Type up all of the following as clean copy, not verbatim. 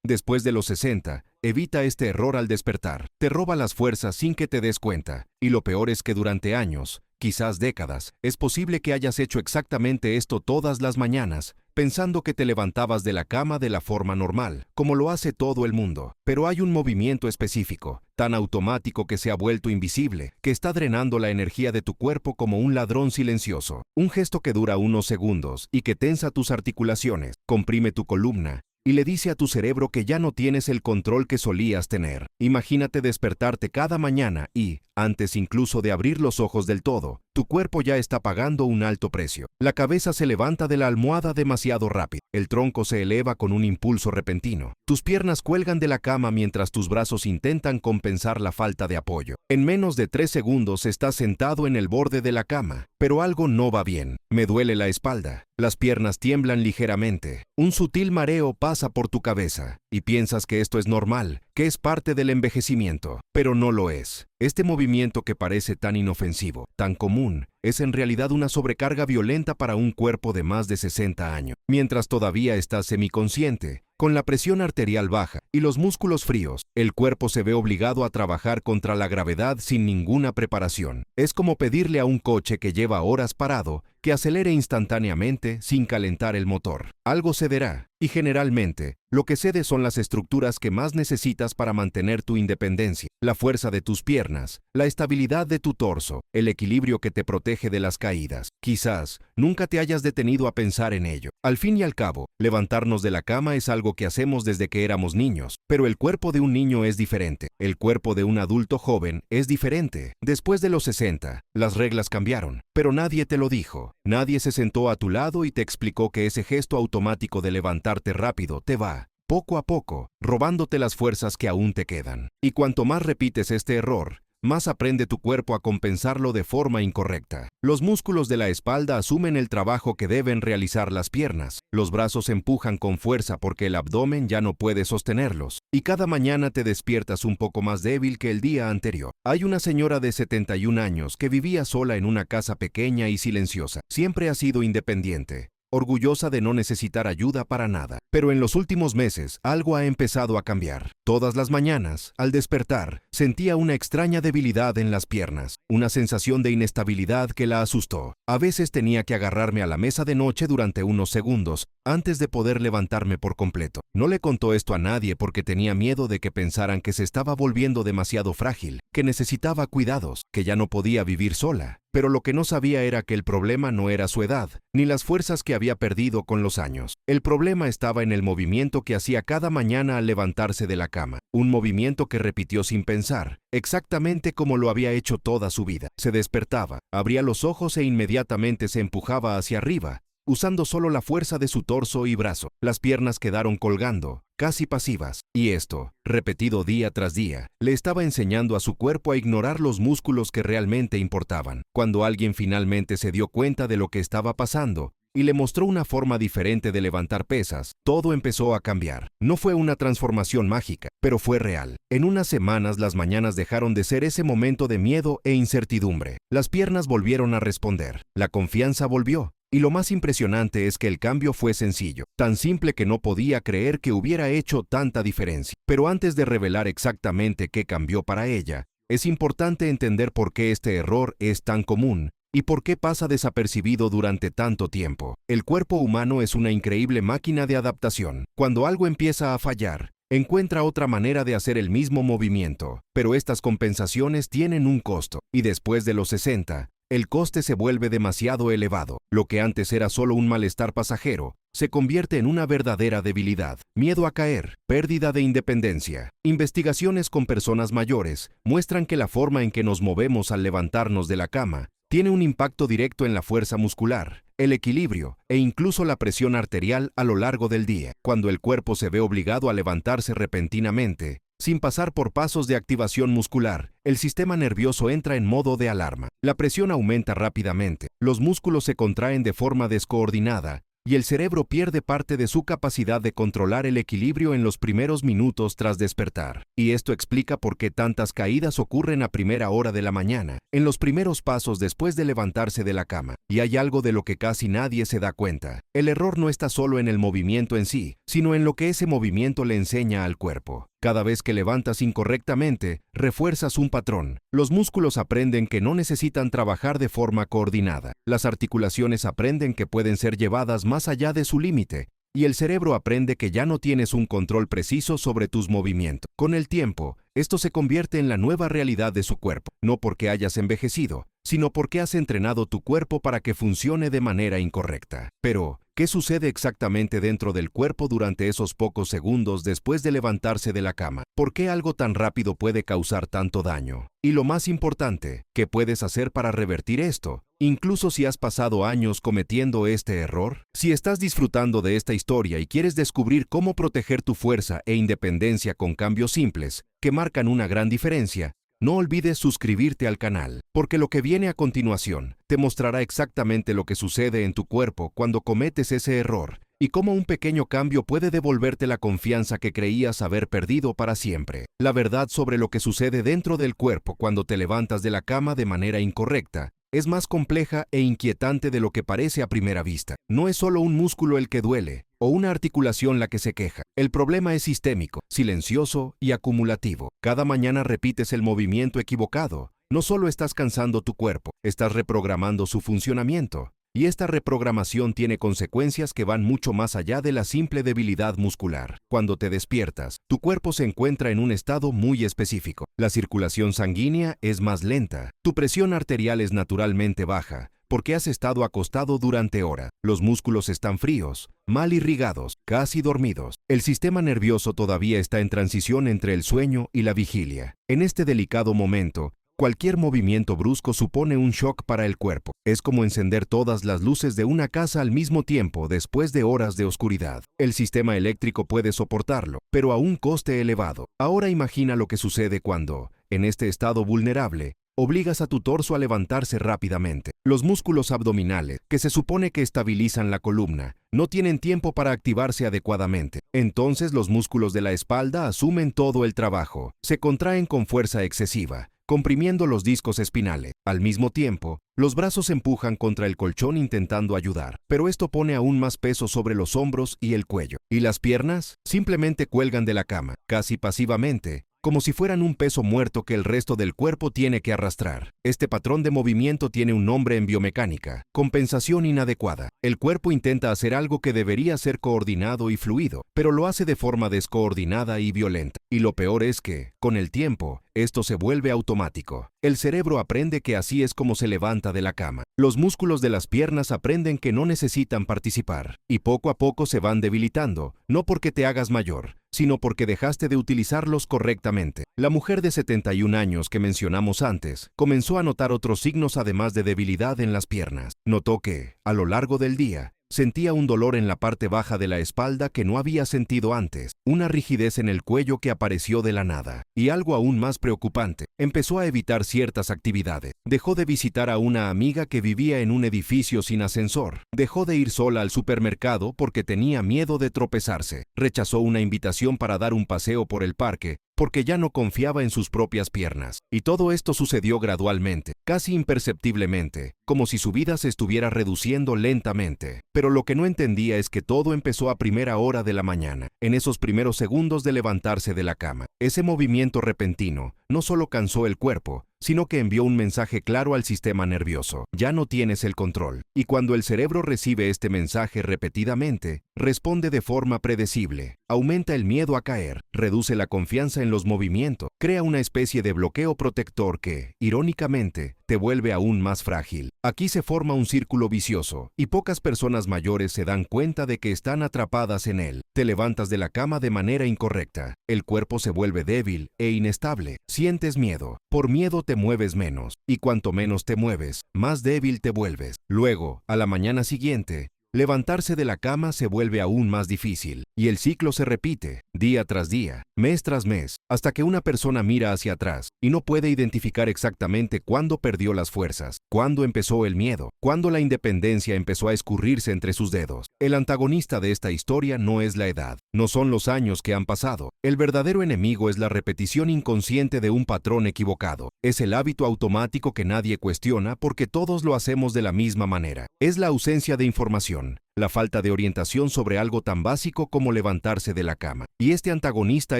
Después de los 60, evita este error al despertar. Te roba las fuerzas sin que te des cuenta. Y lo peor es que durante años, quizás décadas, es posible que hayas hecho exactamente esto todas las mañanas, pensando que te levantabas de la cama de la forma normal, como lo hace todo el mundo. Pero hay un movimiento específico, tan automático que se ha vuelto invisible, que está drenando la energía de tu cuerpo como un ladrón silencioso. Un gesto que dura unos segundos y que tensa tus articulaciones, comprime tu columna, y le dice a tu cerebro que ya no tienes el control que solías tener. Imagínate despertarte cada mañana y, antes incluso de abrir los ojos del todo, tu cuerpo ya está pagando un alto precio. La cabeza se levanta de la almohada demasiado rápido. El tronco se eleva con un impulso repentino. Tus piernas cuelgan de la cama mientras tus brazos intentan compensar la falta de apoyo. En menos de 3 segundos estás sentado en el borde de la cama, pero algo no va bien. Me duele la espalda. Las piernas tiemblan ligeramente. Un sutil mareo pasa por tu cabeza y piensas que esto es normal, que es parte del envejecimiento, pero no lo es. Este movimiento que parece tan inofensivo, tan común, es en realidad una sobrecarga violenta para un cuerpo de más de 60 años. Mientras todavía estás semiconsciente, con la presión arterial baja y los músculos fríos, el cuerpo se ve obligado a trabajar contra la gravedad sin ninguna preparación. Es como pedirle a un coche que lleva horas parado que acelere instantáneamente sin calentar el motor. Algo cederá, y generalmente, lo que cede son las estructuras que más necesitas para mantener tu independencia, la fuerza de tus piernas, la estabilidad de tu torso, el equilibrio que te protege de las caídas. Quizás nunca te hayas detenido a pensar en ello. Al fin y al cabo, levantarnos de la cama es algo que hacemos desde que éramos niños, pero el cuerpo de un niño es diferente. El cuerpo de un adulto joven es diferente. Después de los 60, las reglas cambiaron, pero nadie te lo dijo. Nadie se sentó a tu lado y te explicó que ese gesto automático de levantarte rápido te va, poco a poco, robándote las fuerzas que aún te quedan. Y cuanto más repites este error, más aprende tu cuerpo a compensarlo de forma incorrecta. Los músculos de la espalda asumen el trabajo que deben realizar las piernas. Los brazos empujan con fuerza porque el abdomen ya no puede sostenerlos. Y cada mañana te despiertas un poco más débil que el día anterior. Hay una señora de 71 años que vivía sola en una casa pequeña y silenciosa. Siempre ha sido independiente, orgullosa de no necesitar ayuda para nada. Pero en los últimos meses, algo ha empezado a cambiar. Todas las mañanas, al despertar, sentía una extraña debilidad en las piernas, una sensación de inestabilidad que la asustó. A veces tenía que agarrarme a la mesa de noche durante unos segundos, antes de poder levantarme por completo. No le contó esto a nadie porque tenía miedo de que pensaran que se estaba volviendo demasiado frágil, que necesitaba cuidados, que ya no podía vivir sola. Pero lo que no sabía era que el problema no era su edad, ni las fuerzas que había perdido con los años. El problema estaba en el movimiento que hacía cada mañana al levantarse de la cama. Un movimiento que repitió sin pensar, exactamente como lo había hecho toda su vida. Se despertaba, abría los ojos e inmediatamente se empujaba hacia arriba, usando solo la fuerza de su torso y brazo. Las piernas quedaron colgando, casi pasivas, y esto, repetido día tras día, le estaba enseñando a su cuerpo a ignorar los músculos que realmente importaban. Cuando alguien finalmente se dio cuenta de lo que estaba pasando y le mostró una forma diferente de levantar pesas, todo empezó a cambiar. No fue una transformación mágica, pero fue real. En unas semanas las mañanas dejaron de ser ese momento de miedo e incertidumbre. Las piernas volvieron a responder, la confianza volvió. Y lo más impresionante es que el cambio fue sencillo, tan simple que no podía creer que hubiera hecho tanta diferencia. Pero antes de revelar exactamente qué cambió para ella, es importante entender por qué este error es tan común y por qué pasa desapercibido durante tanto tiempo. El cuerpo humano es una increíble máquina de adaptación. Cuando algo empieza a fallar, encuentra otra manera de hacer el mismo movimiento, pero estas compensaciones tienen un costo, y después de los 60, el coste se vuelve demasiado elevado. Lo que antes era solo un malestar pasajero, se convierte en una verdadera debilidad. Miedo a caer, pérdida de independencia. Investigaciones con personas mayores muestran que la forma en que nos movemos al levantarnos de la cama tiene un impacto directo en la fuerza muscular, el equilibrio e incluso la presión arterial a lo largo del día. Cuando el cuerpo se ve obligado a levantarse repentinamente, sin pasar por pasos de activación muscular, el sistema nervioso entra en modo de alarma. La presión aumenta rápidamente, los músculos se contraen de forma descoordinada y el cerebro pierde parte de su capacidad de controlar el equilibrio en los primeros minutos tras despertar. Y esto explica por qué tantas caídas ocurren a primera hora de la mañana, en los primeros pasos después de levantarse de la cama. Y hay algo de lo que casi nadie se da cuenta. El error no está solo en el movimiento en sí, sino en lo que ese movimiento le enseña al cuerpo. Cada vez que levantas incorrectamente, refuerzas un patrón. Los músculos aprenden que no necesitan trabajar de forma coordinada. Las articulaciones aprenden que pueden ser llevadas más allá de su límite. Y el cerebro aprende que ya no tienes un control preciso sobre tus movimientos. Con el tiempo, esto se convierte en la nueva realidad de su cuerpo, no porque hayas envejecido, sino porque has entrenado tu cuerpo para que funcione de manera incorrecta. Pero, ¿qué sucede exactamente dentro del cuerpo durante esos pocos segundos después de levantarse de la cama? ¿Por qué algo tan rápido puede causar tanto daño? Y lo más importante, ¿qué puedes hacer para revertir esto? Incluso si has pasado años cometiendo este error. Si estás disfrutando de esta historia y quieres descubrir cómo proteger tu fuerza e independencia con cambios simples, que marcan una gran diferencia, no olvides suscribirte al canal, porque lo que viene a continuación te mostrará exactamente lo que sucede en tu cuerpo cuando cometes ese error y cómo un pequeño cambio puede devolverte la confianza que creías haber perdido para siempre. La verdad sobre lo que sucede dentro del cuerpo cuando te levantas de la cama de manera incorrecta es más compleja e inquietante de lo que parece a primera vista. No es solo un músculo el que duele, o una articulación la que se queja. El problema es sistémico, silencioso y acumulativo. Cada mañana repites el movimiento equivocado. No solo estás cansando tu cuerpo, estás reprogramando su funcionamiento. Y esta reprogramación tiene consecuencias que van mucho más allá de la simple debilidad muscular. Cuando te despiertas, tu cuerpo se encuentra en un estado muy específico. La circulación sanguínea es más lenta. Tu presión arterial es naturalmente baja, porque has estado acostado durante horas. Los músculos están fríos, mal irrigados, casi dormidos. El sistema nervioso todavía está en transición entre el sueño y la vigilia. En este delicado momento, cualquier movimiento brusco supone un shock para el cuerpo. Es como encender todas las luces de una casa al mismo tiempo después de horas de oscuridad. El sistema eléctrico puede soportarlo, pero a un coste elevado. Ahora imagina lo que sucede cuando, en este estado vulnerable, obligas a tu torso a levantarse rápidamente. Los músculos abdominales, que se supone que estabilizan la columna, no tienen tiempo para activarse adecuadamente. Entonces los músculos de la espalda asumen todo el trabajo. Se contraen con fuerza excesiva, comprimiendo los discos espinales. Al mismo tiempo, los brazos empujan contra el colchón intentando ayudar, pero esto pone aún más peso sobre los hombros y el cuello. ¿Y las piernas? Simplemente cuelgan de la cama, casi pasivamente, como si fueran un peso muerto que el resto del cuerpo tiene que arrastrar. Este patrón de movimiento tiene un nombre en biomecánica: compensación inadecuada. El cuerpo intenta hacer algo que debería ser coordinado y fluido, pero lo hace de forma descoordinada y violenta. Y lo peor es que, con el tiempo, esto se vuelve automático. El cerebro aprende que así es como se levanta de la cama. Los músculos de las piernas aprenden que no necesitan participar, y poco a poco se van debilitando, no porque te hagas mayor, sino porque dejaste de utilizarlos correctamente. La mujer de 71 años que mencionamos antes comenzó a notar otros signos además de debilidad en las piernas. Notó que, a lo largo del día, sentía un dolor en la parte baja de la espalda que no había sentido antes, una rigidez en el cuello que apareció de la nada. Y algo aún más preocupante, empezó a evitar ciertas actividades. Dejó de visitar a una amiga que vivía en un edificio sin ascensor. Dejó de ir sola al supermercado porque tenía miedo de tropezarse. Rechazó una invitación para dar un paseo por el parque porque ya no confiaba en sus propias piernas. Y todo esto sucedió gradualmente, casi imperceptiblemente, como si su vida se estuviera reduciendo lentamente. Pero lo que no entendía es que todo empezó a primera hora de la mañana, en esos primeros segundos de levantarse de la cama. Ese movimiento repentino no solo cansó el cuerpo, sino que envió un mensaje claro al sistema nervioso: ya no tienes el control. Y cuando el cerebro recibe este mensaje repetidamente, responde de forma predecible. Aumenta el miedo a caer, reduce la confianza en los movimientos, crea una especie de bloqueo protector que, irónicamente, te vuelve aún más frágil. Aquí se forma un círculo vicioso, y pocas personas mayores se dan cuenta de que están atrapadas en él. Te levantas de la cama de manera incorrecta, el cuerpo se vuelve débil e inestable, sientes miedo. Por miedo te mueves menos, y cuanto menos te mueves, más débil te vuelves. Luego, a la mañana siguiente, levantarse de la cama se vuelve aún más difícil, y el ciclo se repite, día tras día. mes tras mes, hasta que una persona mira hacia atrás y no puede identificar exactamente cuándo perdió las fuerzas, cuándo empezó el miedo, cuándo la independencia empezó a escurrirse entre sus dedos. El antagonista de esta historia no es la edad, no son los años que han pasado. El verdadero enemigo es la repetición inconsciente de un patrón equivocado. Es el hábito automático que nadie cuestiona porque todos lo hacemos de la misma manera. Es la ausencia de información, la falta de orientación sobre algo tan básico como levantarse de la cama. Y este antagonista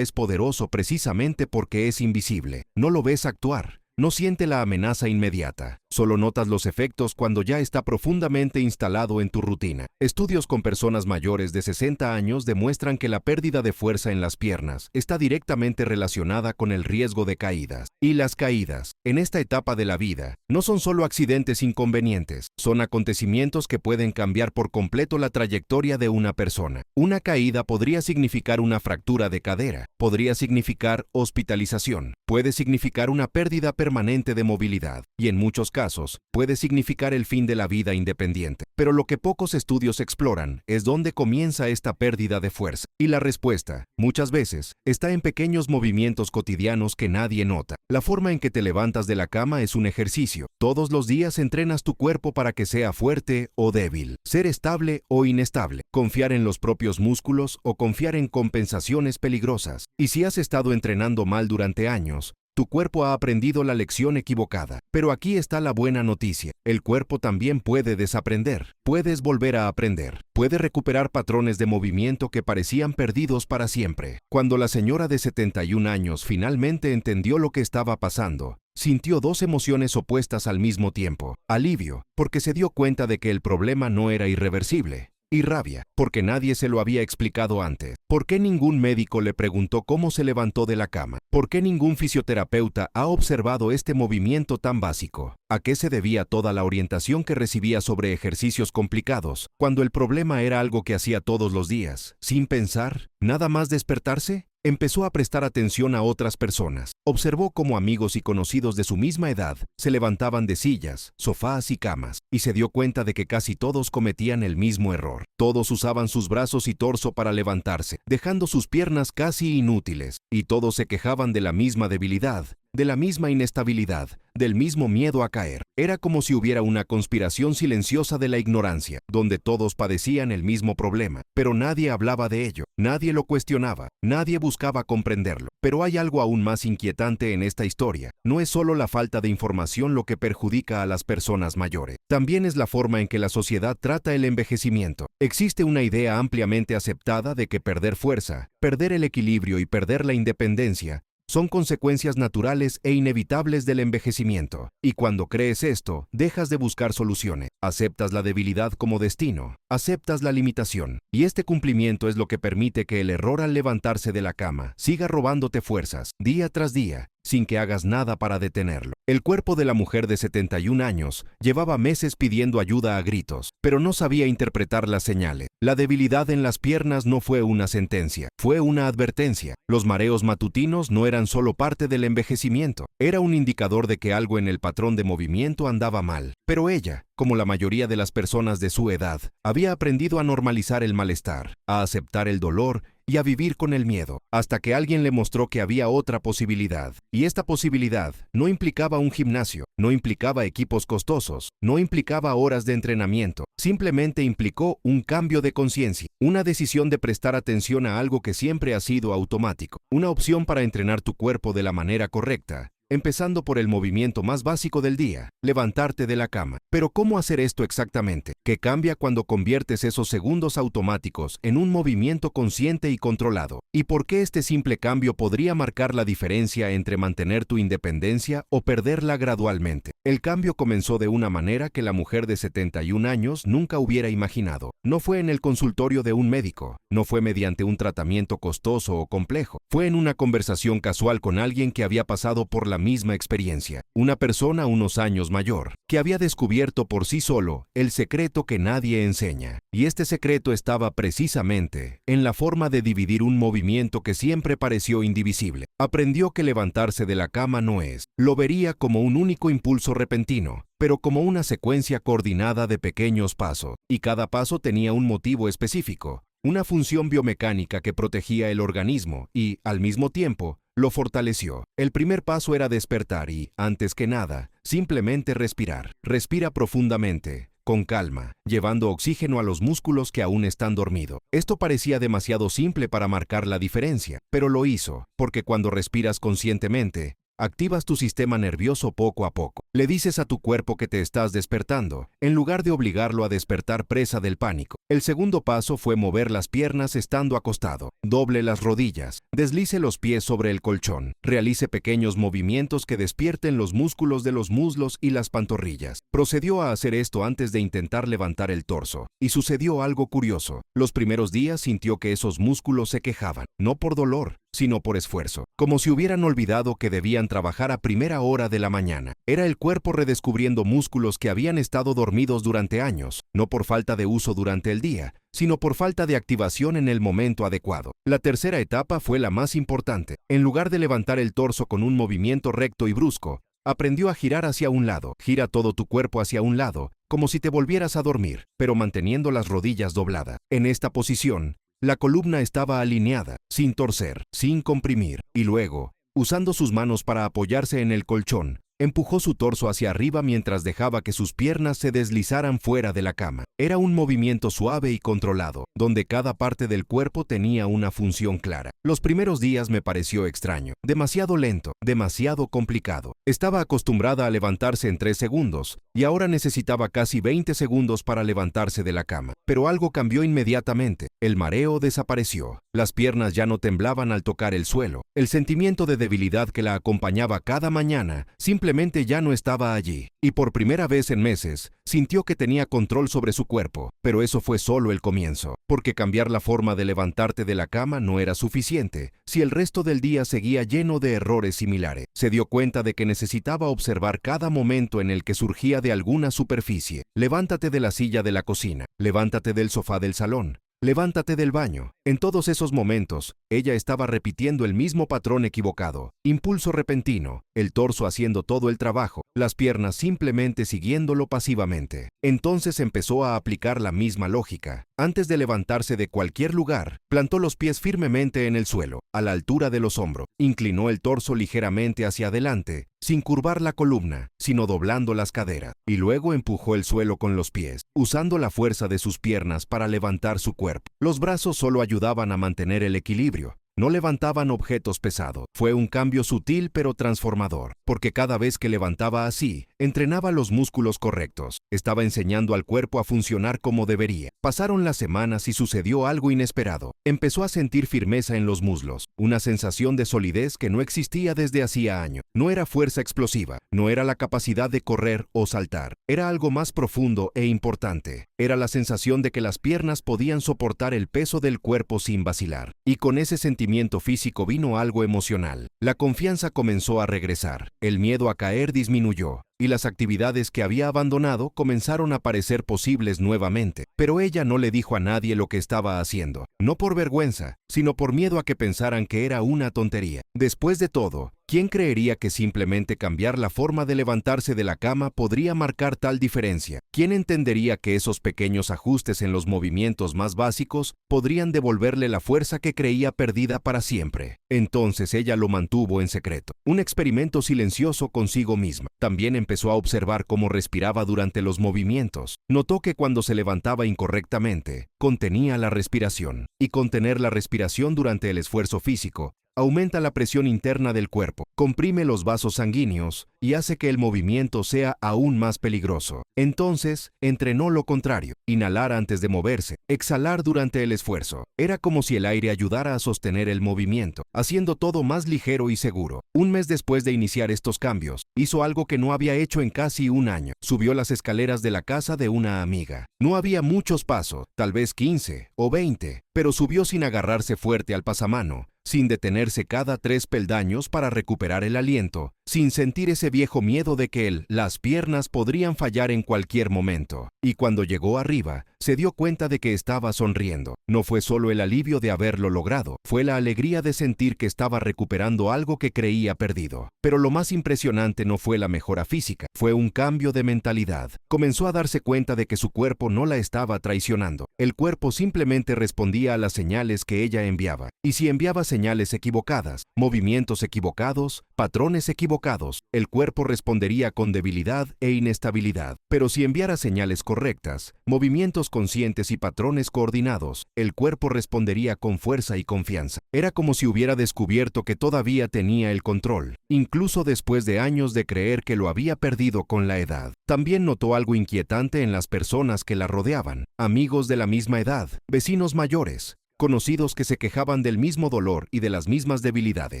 es poderoso precisamente porque es invisible. No lo ves actuar. No siente la amenaza inmediata, solo notas los efectos cuando ya está profundamente instalado en tu rutina. Estudios con personas mayores de 60 años demuestran que la pérdida de fuerza en las piernas está directamente relacionada con el riesgo de caídas. Y las caídas, en esta etapa de la vida, no son solo accidentes inconvenientes, son acontecimientos que pueden cambiar por completo la trayectoria de una persona. Una caída podría significar una fractura de cadera, podría significar hospitalización, puede significar una pérdida permanente de movilidad y en muchos casos puede significar el fin de la vida independiente. Pero lo que pocos estudios exploran es dónde comienza esta pérdida de fuerza. Y la respuesta, muchas veces, está en pequeños movimientos cotidianos que nadie nota. La forma en que te levantas de la cama es un ejercicio. Todos los días entrenas tu cuerpo para que sea fuerte o débil, ser estable o inestable, confiar en los propios músculos o confiar en compensaciones peligrosas. Y si has estado entrenando mal durante años, tu cuerpo ha aprendido la lección equivocada. Pero aquí está la buena noticia. El cuerpo también puede desaprender. Puedes volver a aprender. Puede recuperar patrones de movimiento que parecían perdidos para siempre. Cuando la señora de 71 años finalmente entendió lo que estaba pasando, sintió dos emociones opuestas al mismo tiempo. Alivio, porque se dio cuenta de que el problema no era irreversible. Y rabia, porque nadie se lo había explicado antes. ¿Por qué ningún médico le preguntó cómo se levantó de la cama? ¿Por qué ningún fisioterapeuta ha observado este movimiento tan básico? ¿A qué se debía toda la orientación que recibía sobre ejercicios complicados, cuando el problema era algo que hacía todos los días, sin pensar, nada más despertarse? Empezó a prestar atención a otras personas. Observó cómo amigos y conocidos de su misma edad se levantaban de sillas, sofás y camas, y se dio cuenta de que casi todos cometían el mismo error. Todos usaban sus brazos y torso para levantarse, dejando sus piernas casi inútiles, y todos se quejaban de la misma debilidad, de la misma inestabilidad, del mismo miedo a caer. Era como si hubiera una conspiración silenciosa de la ignorancia, donde todos padecían el mismo problema, pero nadie hablaba de ello, nadie lo cuestionaba, nadie buscaba comprenderlo. Pero hay algo aún más inquietante en esta historia. No es solo la falta de información lo que perjudica a las personas mayores, también es la forma en que la sociedad trata el envejecimiento. Existe una idea ampliamente aceptada de que perder fuerza, perder el equilibrio y perder la independencia son consecuencias naturales e inevitables del envejecimiento. Y cuando crees esto, dejas de buscar soluciones. Aceptas la debilidad como destino. Aceptas la limitación. Y este cumplimiento es lo que permite que el error al levantarse de la cama siga robándote fuerzas, día tras día, sin que hagas nada para detenerlo. El cuerpo de la mujer de 71 años llevaba meses pidiendo ayuda a gritos, pero no sabía interpretar las señales. La debilidad en las piernas no fue una sentencia, fue una advertencia. Los mareos matutinos no eran solo parte del envejecimiento, era un indicador de que algo en el patrón de movimiento andaba mal. Pero ella, como la mayoría de las personas de su edad, había aprendido a normalizar el malestar, a aceptar el dolor y a vivir con el miedo, hasta que alguien le mostró que había otra posibilidad. Y esta posibilidad no implicaba un gimnasio, no implicaba equipos costosos, no implicaba horas de entrenamiento, simplemente implicó un cambio de conciencia, una decisión de prestar atención a algo que siempre ha sido automático, una opción para entrenar tu cuerpo de la manera correcta, empezando por el movimiento más básico del día, levantarte de la cama. Pero ¿cómo hacer esto exactamente? ¿Qué cambia cuando conviertes esos segundos automáticos en un movimiento consciente y controlado? ¿Y por qué este simple cambio podría marcar la diferencia entre mantener tu independencia o perderla gradualmente? El cambio comenzó de una manera que la mujer de 71 años nunca hubiera imaginado. No fue en el consultorio de un médico, no fue mediante un tratamiento costoso o complejo, fue en una conversación casual con alguien que había pasado por la misma experiencia, una persona unos años mayor, que había descubierto por sí solo el secreto que nadie enseña. Y este secreto estaba precisamente en la forma de dividir un movimiento que siempre pareció indivisible. Aprendió que levantarse de la cama no es, lo vería como un único impulso repentino, pero como una secuencia coordinada de pequeños pasos, y cada paso tenía un motivo específico, una función biomecánica que protegía el organismo y, al mismo tiempo, lo fortaleció. El primer paso era despertar y, antes que nada, simplemente respirar. Respira profundamente, con calma, llevando oxígeno a los músculos que aún están dormidos. Esto parecía demasiado simple para marcar la diferencia, pero lo hizo, porque cuando respiras conscientemente, activas tu sistema nervioso poco a poco. Le dices a tu cuerpo que te estás despertando, en lugar de obligarlo a despertar presa del pánico. El segundo paso fue mover las piernas estando acostado. Doble las rodillas, deslice los pies sobre el colchón, realice pequeños movimientos que despierten los músculos de los muslos y las pantorrillas. Procedió a hacer esto antes de intentar levantar el torso, y sucedió algo curioso. Los primeros días sintió que esos músculos se quejaban, no por dolor, sino por esfuerzo, como si hubieran olvidado que debían trabajar a primera hora de la mañana. Era el cuerpo redescubriendo músculos que habían estado dormidos durante años, no por falta de uso durante el día, sino por falta de activación en el momento adecuado. La tercera etapa fue la más importante. En lugar de levantar el torso con un movimiento recto y brusco, aprendió a girar hacia un lado. Gira todo tu cuerpo hacia un lado, como si te volvieras a dormir, pero manteniendo las rodillas dobladas. En esta posición, la columna estaba alineada, sin torcer, sin comprimir, y luego, usando sus manos para apoyarse en el colchón, empujó su torso hacia arriba mientras dejaba que sus piernas se deslizaran fuera de la cama. Era un movimiento suave y controlado, donde cada parte del cuerpo tenía una función clara. Los primeros días me pareció extraño, demasiado lento, demasiado complicado. Estaba acostumbrada a levantarse en 3 segundos, y ahora necesitaba casi 20 segundos para levantarse de la cama. Pero algo cambió inmediatamente. El mareo desapareció. Las piernas ya no temblaban al tocar el suelo. El sentimiento de debilidad que la acompañaba cada mañana simplemente ya no estaba allí. Y por primera vez en meses, sintió que tenía control sobre su cuerpo. Pero eso fue solo el comienzo, porque cambiar la forma de levantarte de la cama no era suficiente si el resto del día seguía lleno de errores similares. Se dio cuenta de que necesitaba observar cada momento en el que surgía de alguna superficie. Levántate de la silla de la cocina, levántate del sofá del salón, levántate del baño. En todos esos momentos, ella estaba repitiendo el mismo patrón equivocado. Impulso repentino, el torso haciendo todo el trabajo, las piernas simplemente siguiéndolo pasivamente. Entonces empezó a aplicar la misma lógica. Antes de levantarse de cualquier lugar, plantó los pies firmemente en el suelo, a la altura de los hombros. Inclinó el torso ligeramente hacia adelante, sin curvar la columna, sino doblando las caderas. Y luego empujó el suelo con los pies, usando la fuerza de sus piernas para levantar su cuerpo. Los brazos solo ayudaban a mantener el equilibrio. No levantaban objetos pesados. Fue un cambio sutil pero transformador, porque cada vez que levantaba así, entrenaba los músculos correctos. Estaba enseñando al cuerpo a funcionar como debería. Pasaron las semanas y sucedió algo inesperado. Empezó a sentir firmeza en los muslos, una sensación de solidez que no existía desde hacía años. No era fuerza explosiva, no era la capacidad de correr o saltar. Era algo más profundo e importante. Era la sensación de que las piernas podían soportar el peso del cuerpo sin vacilar. Y con ese sentimiento físico vino algo emocional. La confianza comenzó a regresar, el miedo a caer disminuyó, y las actividades que había abandonado comenzaron a parecer posibles nuevamente. Pero ella no le dijo a nadie lo que estaba haciendo, no por vergüenza, sino por miedo a que pensaran que era una tontería. Después de todo, ¿quién creería que simplemente cambiar la forma de levantarse de la cama podría marcar tal diferencia? ¿Quién entendería que esos pequeños ajustes en los movimientos más básicos podrían devolverle la fuerza que creía perdida para siempre? Entonces ella lo mantuvo en secreto, un experimento silencioso consigo misma. También empezó a observar cómo respiraba durante los movimientos. Notó que cuando se levantaba incorrectamente, contenía la respiración. Y contener la respiración durante el esfuerzo físico aumenta la presión interna del cuerpo, comprime los vasos sanguíneos y hace que el movimiento sea aún más peligroso. Entonces, entrenó lo contrario: inhalar antes de moverse, exhalar durante el esfuerzo. Era como si el aire ayudara a sostener el movimiento, haciendo todo más ligero y seguro. Un mes después de iniciar estos cambios, hizo algo que no había hecho en casi un año. Subió las escaleras de la casa de una amiga. No había muchos pasos, tal vez 15 o 20, pero subió sin agarrarse fuerte al pasamano, sin detenerse cada 3 peldaños para recuperar el aliento, sin sentir ese viejo miedo de que las piernas podrían fallar en cualquier momento. Y cuando llegó arriba, se dio cuenta de que estaba sonriendo. No fue solo el alivio de haberlo logrado, fue la alegría de sentir que estaba recuperando algo que creía perdido. Pero lo más impresionante no fue la mejora física, fue un cambio de mentalidad. Comenzó a darse cuenta de que su cuerpo no la estaba traicionando. El cuerpo simplemente respondía a las señales que ella enviaba. Y si enviaba señales equivocadas, movimientos equivocados, patrones equivocados, el cuerpo respondería con debilidad e inestabilidad. Pero si enviara señales correctas, movimientos conscientes y patrones coordinados, el cuerpo respondería con fuerza y confianza. Era como si hubiera descubierto que todavía tenía el control, incluso después de años de creer que lo había perdido con la edad. También notó algo inquietante en las personas que la rodeaban, amigos de la misma edad, vecinos mayores, conocidos que se quejaban del mismo dolor y de las mismas debilidades.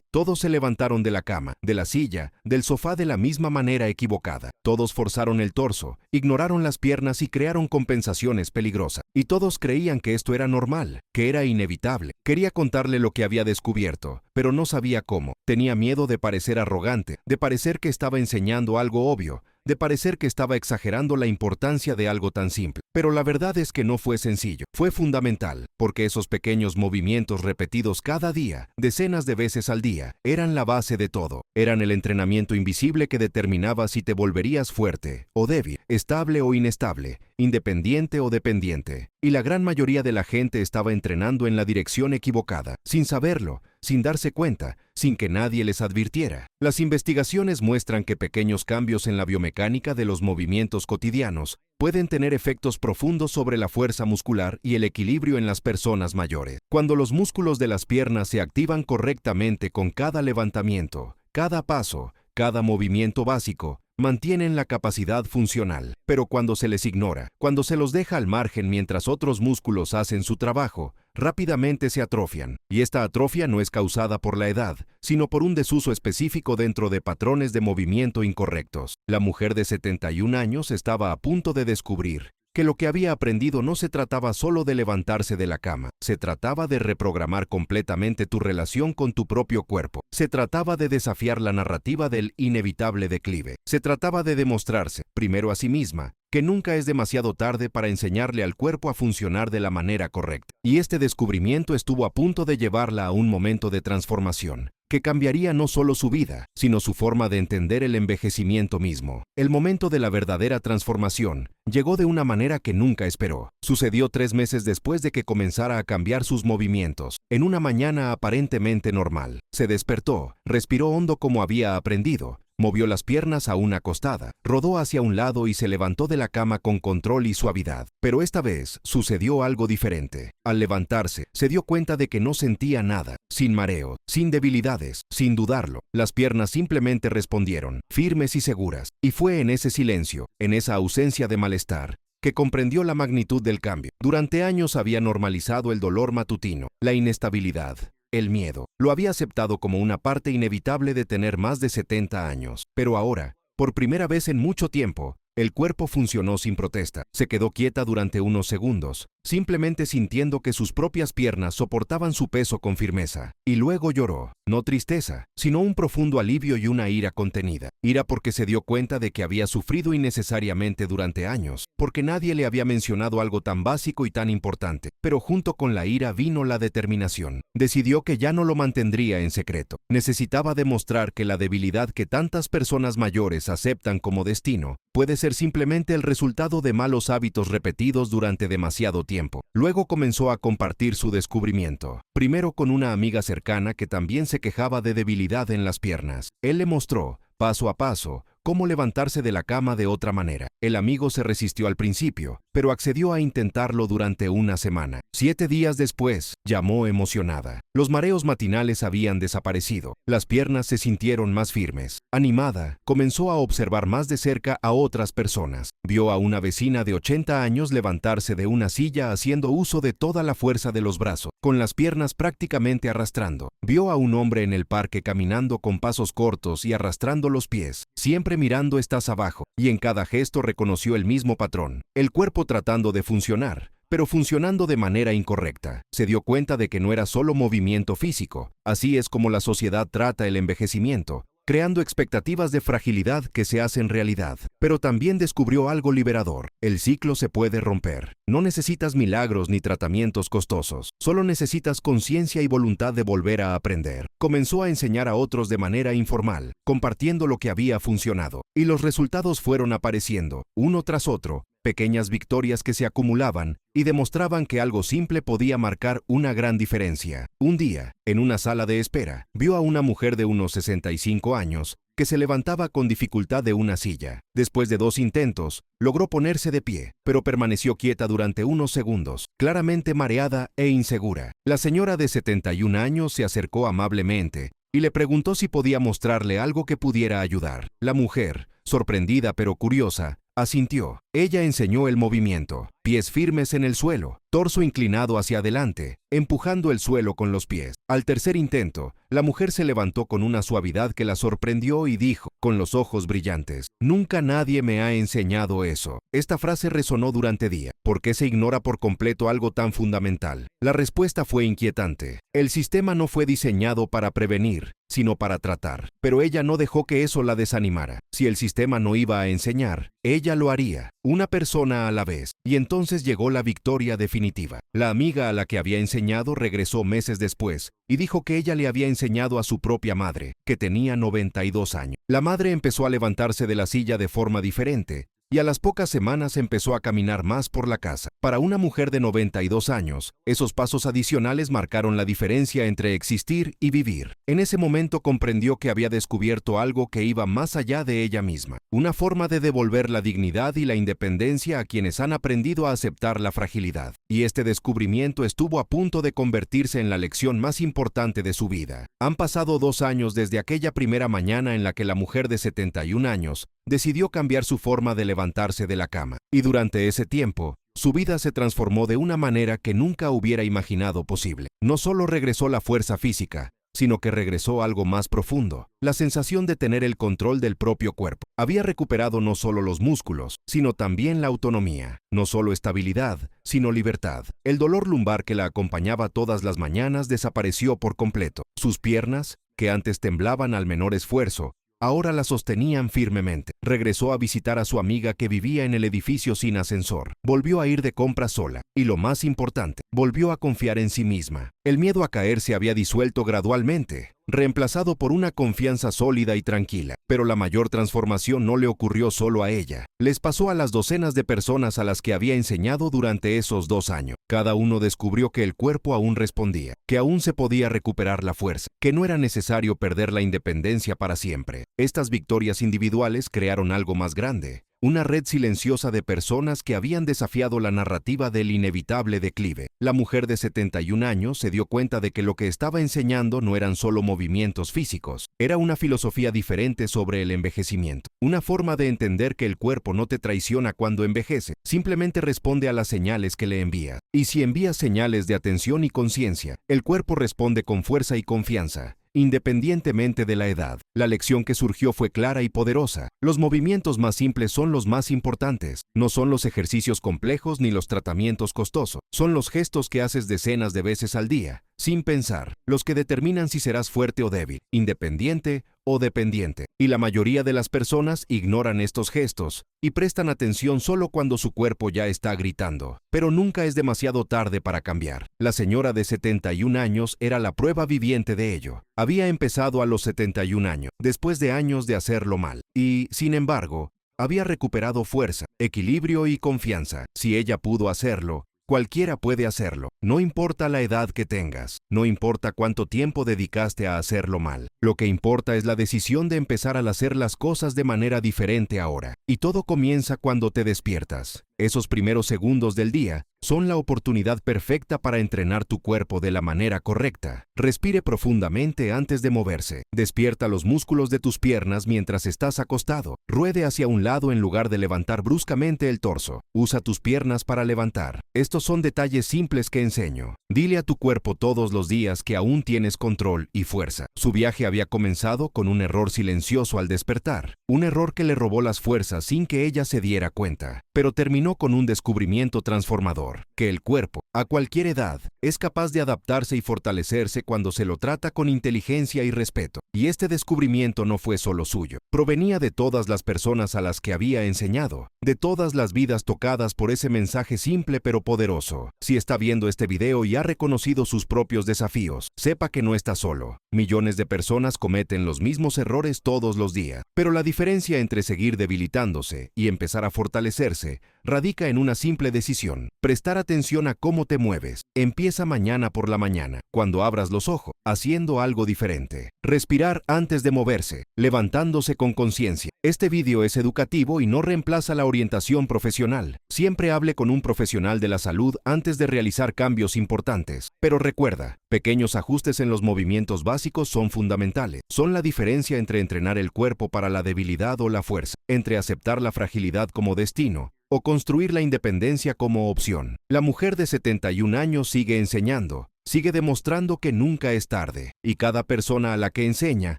Todos se levantaron de la cama, de la silla, del sofá de la misma manera equivocada. Todos forzaron el torso, ignoraron las piernas y crearon compensaciones peligrosas. Y todos creían que esto era normal, que era inevitable. Quería contarle lo que había descubierto, pero no sabía cómo. Tenía miedo de parecer arrogante, de parecer que estaba enseñando algo obvio, de parecer que estaba exagerando la importancia de algo tan simple. Pero la verdad es que no fue sencillo, fue fundamental, porque esos pequeños movimientos repetidos cada día, decenas de veces al día, eran la base de todo. Eran el entrenamiento invisible que determinaba si te volverías fuerte o débil, estable o inestable, independiente o dependiente. Y la gran mayoría de la gente estaba entrenando en la dirección equivocada, sin saberlo, sin darse cuenta, sin que nadie les advirtiera. Las investigaciones muestran que pequeños cambios en la biomecánica de los movimientos cotidianos pueden tener efectos profundos sobre la fuerza muscular y el equilibrio en las personas mayores. Cuando los músculos de las piernas se activan correctamente con cada levantamiento, cada paso, cada movimiento básico, mantienen la capacidad funcional. Pero cuando se les ignora, cuando se los deja al margen mientras otros músculos hacen su trabajo, rápidamente se atrofian. Y esta atrofia no es causada por la edad, sino por un desuso específico dentro de patrones de movimiento incorrectos. La mujer de 71 años estaba a punto de descubrir que lo que había aprendido no se trataba solo de levantarse de la cama, se trataba de reprogramar completamente tu relación con tu propio cuerpo, se trataba de desafiar la narrativa del inevitable declive, se trataba de demostrarse, primero a sí misma, que nunca es demasiado tarde para enseñarle al cuerpo a funcionar de la manera correcta. Y este descubrimiento estuvo a punto de llevarla a un momento de transformación, que cambiaría no solo su vida, sino su forma de entender el envejecimiento mismo. El momento de la verdadera transformación llegó de una manera que nunca esperó. Sucedió 3 meses después de que comenzara a cambiar sus movimientos, en una mañana aparentemente normal. Se despertó, respiró hondo como había aprendido, movió las piernas aún acostada, rodó hacia un lado y se levantó de la cama con control y suavidad. Pero esta vez sucedió algo diferente. Al levantarse, se dio cuenta de que no sentía nada, sin mareo, sin debilidades, sin dudarlo. Las piernas simplemente respondieron, firmes y seguras. Y fue en ese silencio, en esa ausencia de malestar, que comprendió la magnitud del cambio. Durante años había normalizado el dolor matutino, la inestabilidad, el miedo. Lo había aceptado como una parte inevitable de tener más de 70 años. Pero ahora, por primera vez en mucho tiempo, el cuerpo funcionó sin protesta. Se quedó quieta durante unos segundos, simplemente sintiendo que sus propias piernas soportaban su peso con firmeza. Y luego lloró, no tristeza, sino un profundo alivio y una ira contenida. Ira porque se dio cuenta de que había sufrido innecesariamente durante años, porque nadie le había mencionado algo tan básico y tan importante. Pero junto con la ira vino la determinación. Decidió que ya no lo mantendría en secreto. Necesitaba demostrar que la debilidad que tantas personas mayores aceptan como destino puede ser simplemente el resultado de malos hábitos repetidos durante demasiado tiempo. Luego comenzó a compartir su descubrimiento, primero con una amiga cercana que también se quejaba de debilidad en las piernas. Él le mostró, paso a paso, cómo levantarse de la cama de otra manera. El amigo se resistió al principio, pero accedió a intentarlo durante una semana. 7 días después, llamó emocionada. Los mareos matinales habían desaparecido. Las piernas se sintieron más firmes. Animada, comenzó a observar más de cerca a otras personas. Vio a una vecina de 80 años levantarse de una silla haciendo uso de toda la fuerza de los brazos, con las piernas prácticamente arrastrando. Vio a un hombre en el parque caminando con pasos cortos y arrastrando los pies, siempre mirando estás abajo, y en cada gesto reconoció el mismo patrón. El cuerpo tratando de funcionar, pero funcionando de manera incorrecta. Se dio cuenta de que no era solo movimiento físico. Así es como la sociedad trata el envejecimiento, creando expectativas de fragilidad que se hacen realidad. Pero también descubrió algo liberador. El ciclo se puede romper. No necesitas milagros ni tratamientos costosos. Solo necesitas conciencia y voluntad de volver a aprender. Comenzó a enseñar a otros de manera informal, compartiendo lo que había funcionado. Y los resultados fueron apareciendo, uno tras otro, pequeñas victorias que se acumulaban y demostraban que algo simple podía marcar una gran diferencia. Un día, en una sala de espera, vio a una mujer de unos 65 años que se levantaba con dificultad de una silla. Después de 2 intentos, logró ponerse de pie, pero permaneció quieta durante unos segundos, claramente mareada e insegura. La señora de 71 años se acercó amablemente y le preguntó si podía mostrarle algo que pudiera ayudar. La mujer, sorprendida pero curiosa, asintió. Ella enseñó el movimiento, pies firmes en el suelo, torso inclinado hacia adelante, empujando el suelo con los pies. Al tercer intento, la mujer se levantó con una suavidad que la sorprendió y dijo, con los ojos brillantes, «Nunca nadie me ha enseñado eso». Esta frase resonó durante días. ¿Por qué se ignora por completo algo tan fundamental? La respuesta fue inquietante. El sistema no fue diseñado para prevenir, sino para tratar. Pero ella no dejó que eso la desanimara. Si el sistema no iba a enseñar, ella lo haría, una persona a la vez. Y entonces llegó la victoria definitiva. La amiga a la que había enseñado regresó meses después y dijo que ella le había enseñado a su propia madre, que tenía 92 años. La madre empezó a levantarse de la silla de forma diferente, y a las pocas semanas empezó a caminar más por la casa. Para una mujer de 92 años, esos pasos adicionales marcaron la diferencia entre existir y vivir. En ese momento comprendió que había descubierto algo que iba más allá de ella misma, una forma de devolver la dignidad y la independencia a quienes han aprendido a aceptar la fragilidad. Y este descubrimiento estuvo a punto de convertirse en la lección más importante de su vida. Han pasado 2 años desde aquella primera mañana en la que la mujer de 71 años decidió cambiar su forma de levantarse de la cama. Y durante ese tiempo, su vida se transformó de una manera que nunca hubiera imaginado posible. No solo regresó la fuerza física, sino que regresó algo más profundo, la sensación de tener el control del propio cuerpo. Había recuperado no solo los músculos, sino también la autonomía, no solo estabilidad, sino libertad. El dolor lumbar que la acompañaba todas las mañanas desapareció por completo. Sus piernas, que antes temblaban al menor esfuerzo, ahora la sostenían firmemente. Regresó a visitar a su amiga que vivía en el edificio sin ascensor. Volvió a ir de compras sola. Y lo más importante, volvió a confiar en sí misma. El miedo a caer se había disuelto gradualmente, reemplazado por una confianza sólida y tranquila. Pero la mayor transformación no le ocurrió solo a ella. Les pasó a las docenas de personas a las que había enseñado durante esos 2 años. Cada uno descubrió que el cuerpo aún respondía, que aún se podía recuperar la fuerza, que no era necesario perder la independencia para siempre. Estas victorias individuales crearon algo más grande, una red silenciosa de personas que habían desafiado la narrativa del inevitable declive. La mujer de 71 años se dio cuenta de que lo que estaba enseñando no eran solo movimientos físicos, era una filosofía diferente sobre el envejecimiento, una forma de entender que el cuerpo no te traiciona cuando envejece, simplemente responde a las señales que le envía. Y si envías señales de atención y conciencia, el cuerpo responde con fuerza y confianza, independientemente de la edad. La lección que surgió fue clara y poderosa. Los movimientos más simples son los más importantes. No son los ejercicios complejos ni los tratamientos costosos. Son los gestos que haces decenas de veces al día, sin pensar, los que determinan si serás fuerte o débil, independiente o dependiente. Y la mayoría de las personas ignoran estos gestos y prestan atención solo cuando su cuerpo ya está gritando. Pero nunca es demasiado tarde para cambiar. La señora de 71 años era la prueba viviente de ello. Había empezado a los 71 años, después de años de hacerlo mal. Y, sin embargo, había recuperado fuerza, equilibrio y confianza. Si ella pudo hacerlo, cualquiera puede hacerlo. No importa la edad que tengas, no importa cuánto tiempo dedicaste a hacerlo mal. Lo que importa es la decisión de empezar a hacer las cosas de manera diferente ahora. Y todo comienza cuando te despiertas. Esos primeros segundos del día son la oportunidad perfecta para entrenar tu cuerpo de la manera correcta. Respire profundamente antes de moverse. Despierta los músculos de tus piernas mientras estás acostado. Ruede hacia un lado en lugar de levantar bruscamente el torso. Usa tus piernas para levantar. Estos son detalles simples que enseño. Dile a tu cuerpo todos los días que aún tienes control y fuerza. Su viaje había comenzado con un error silencioso al despertar. Un error que le robó las fuerzas sin que ella se diera cuenta. Pero terminó con un descubrimiento transformador. mayor, que el cuerpo, a cualquier edad, es capaz de adaptarse y fortalecerse cuando se lo trata con inteligencia y respeto. Y este descubrimiento no fue solo suyo. Provenía de todas las personas a las que había enseñado, de todas las vidas tocadas por ese mensaje simple pero poderoso. Si está viendo este video y ha reconocido sus propios desafíos, sepa que no está solo. Millones de personas cometen los mismos errores todos los días, pero la diferencia entre seguir debilitándose y empezar a fortalecerse radica en una simple decisión: prestar atención a cómo te mueves. Empieza mañana por la mañana, cuando abras los ojos, haciendo algo diferente. Respirar antes de moverse, levantándose con conciencia. Este video es educativo y no reemplaza la orientación profesional. Siempre hable con un profesional de la salud antes de realizar cambios importantes. Pero recuerda, pequeños ajustes en los movimientos básicos son fundamentales. Son la diferencia entre entrenar el cuerpo para la debilidad o la fuerza, entre aceptar la fragilidad como destino o construir la independencia como opción. La mujer de 71 años sigue enseñando, sigue demostrando que nunca es tarde, y cada persona a la que enseña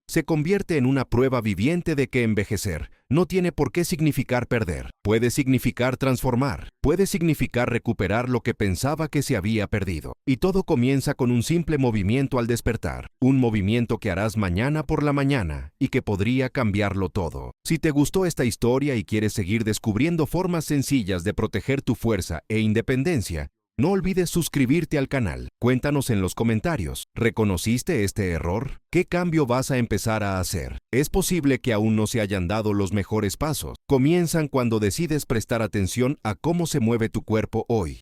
se convierte en una prueba viviente de que envejecer no tiene por qué significar perder. Puede significar transformar, puede significar recuperar lo que pensaba que se había perdido. Y todo comienza con un simple movimiento al despertar, un movimiento que harás mañana por la mañana y que podría cambiarlo todo. Si te gustó esta historia y quieres seguir descubriendo formas sencillas de proteger tu fuerza e independencia, no olvides suscribirte al canal. Cuéntanos en los comentarios, ¿reconociste este error? ¿Qué cambio vas a empezar a hacer? Es posible que aún no se hayan dado los mejores pasos. Comienzan cuando decides prestar atención a cómo se mueve tu cuerpo hoy.